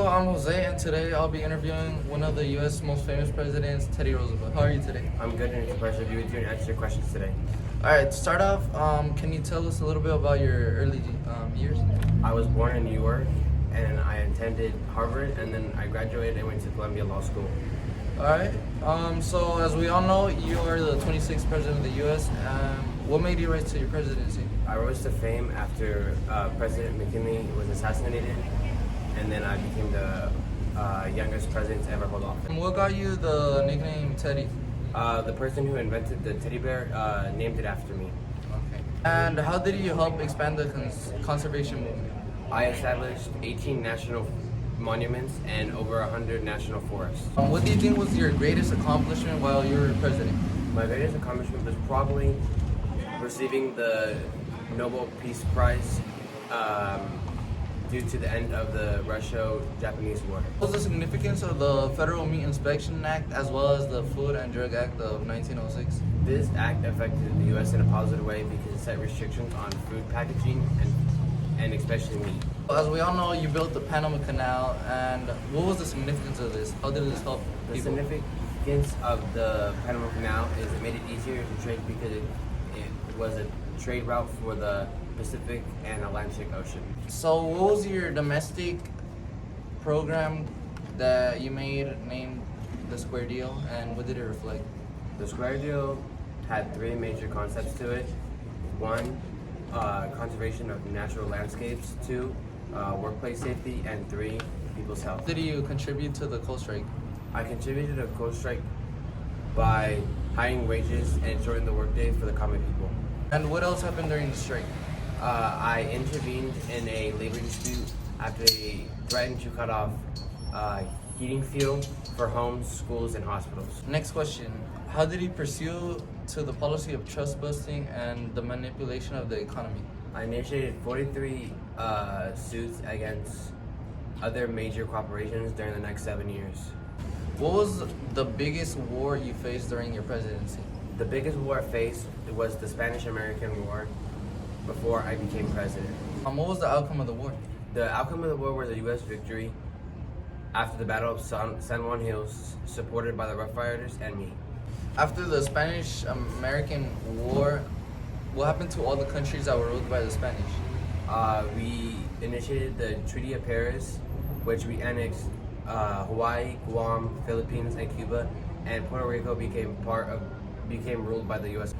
Hello, I'm Jose, and today I'll be interviewing one of the U.S. most famous presidents, Teddy Roosevelt. How are you today? I'm good, and it's a pleasure to be with you and answer your questions today. All right, to start off, can you tell us a little bit about your early years? I was born in New York, and I attended Harvard, and then I graduated and went to Columbia Law School. All right. So as we all know, you are the 26th president of the U.S. What made you rise to your presidency? I rose to fame after President McKinley was assassinated, and then I became the youngest president to ever hold office. And what got you the nickname Teddy? The person who invented the teddy bear named it after me. Okay. And how did you help expand the conservation movement? I established 18 national monuments and over 100 national forests. What do you think was your greatest accomplishment while you were president? My greatest accomplishment was probably receiving the Nobel Peace Prize due to the end of the Russo-Japanese War. What was the significance of the Federal Meat Inspection Act as well as the Food and Drug Act of 1906? This act affected the U.S. in a positive way because it set restrictions on food packaging and especially meat. As we all know, you built the Panama Canal, and what was the significance of this? How did this help The people? significance of the Panama Canal is it made it easier to trade because it was a trade route for the Pacific and Atlantic Ocean. So what was your domestic program that you made named the Square Deal, and what did it reflect? The Square Deal had three major concepts to it. One, conservation of natural landscapes. Two, workplace safety. And three, people's health. Did you contribute to the coal strike? I contributed to the coal strike by hiring wages and shortening the workday for the common people. And what else happened during the strike? I intervened in a labor dispute after they threatened to cut off heating fuel for homes, schools, and hospitals. Next question. How did he pursue to the policy of trust busting and the manipulation of the economy? I initiated 43 suits against other major corporations during the next 7 years. What was the biggest war you faced during your presidency? The biggest war I faced was the Spanish-American War before I became president. What was the outcome of the war? The outcome of the war was a U.S. victory after the Battle of San Juan Hills, supported by the Rough Riders and me. After the Spanish-American War, what happened to all the countries that were ruled by the Spanish? We initiated the Treaty of Paris, which we annexed Hawaii, Guam, Philippines, and Cuba, and Puerto Rico became ruled by the U.S.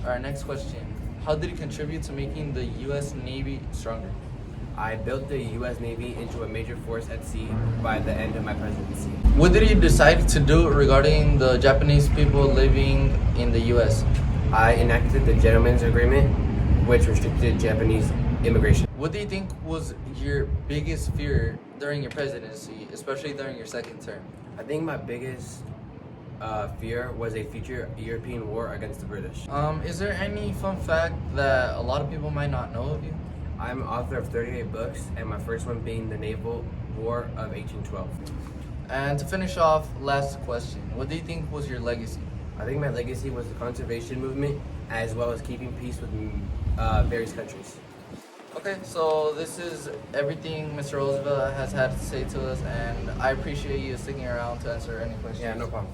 All right, next question. How did he contribute to making the U.S. Navy stronger? I built the U.S. Navy into a major force at sea by the end of my presidency. What did he decide to do regarding the Japanese people living in the U.S.? I enacted the Gentleman's Agreement, which restricted Japanese immigration. What do you think was your biggest fear during your presidency, especially during your second term? I think my biggest fear was a future European war against the British. Is there any fun fact that a lot of people might not know of you? I'm author of 38 books, and my first one being The Naval War of 1812. And to finish off, last question. What do you think was your legacy? I think my legacy was the conservation movement, as well as keeping peace with various countries. Okay, so this is everything Mr. Roosevelt has had to say to us, and I appreciate you sticking around to answer any questions. Yeah, no problem.